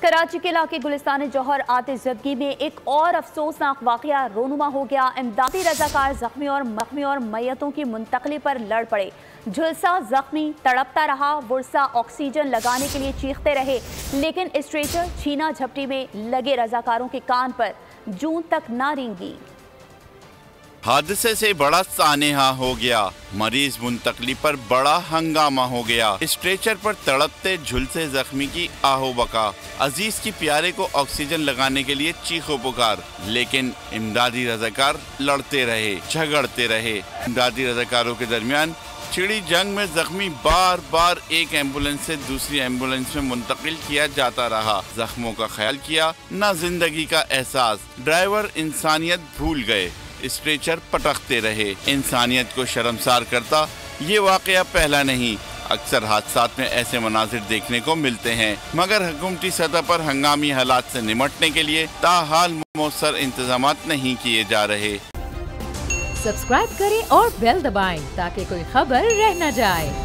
कराची के इलाके गुलिस्तान जौहर आतिशज़दगी में एक और अफसोसनाक वाक़या रोनुमा हो गया। इमदादी रजाकार जख्मी और मैयतों की मुंतकली पर लड़ पड़े। झुलसा जख्मी तड़पता रहा, वुरसा ऑक्सीजन लगाने के लिए चीखते रहे, लेकिन स्ट्रेचर छीना झपटी में लगे रजाकारों के कान पर जूं तक ना रेंगी। हादसे से बड़ा सानेहा हो गया, मरीज मुंतकली पर बड़ा हंगामा हो गया। स्ट्रेचर पर तड़पते झुलसे जख्मी की आहो बका, अजीज की प्यारे को ऑक्सीजन लगाने के लिए चीखो पुकार, लेकिन इमदादी रजाकार लड़ते रहे, झगड़ते रहे। इमदादी रजाकारों के दरमियान छिड़ी जंग में जख्मी बार बार एक एम्बुलेंस से दूसरी एम्बुलेंस में मुंतकिल किया जाता रहा। जख्मों का ख्याल किया, न जिंदगी का एहसास। ड्राइवर इंसानियत भूल गए, स्ट्रेचर पटकते रहे। इंसानियत को शर्मसार करता ये वाकया पहला नहीं, अक्सर हादसात में ऐसे मनाजिर देखने को मिलते हैं, मगर हुकूमती सतह पर हंगामी हालात से निमटने के लिए ताहाल मौसर इंतजामात नहीं किए जा रहे। सब्सक्राइब करें और बेल दबाएं ताकि कोई खबर रह न जाए।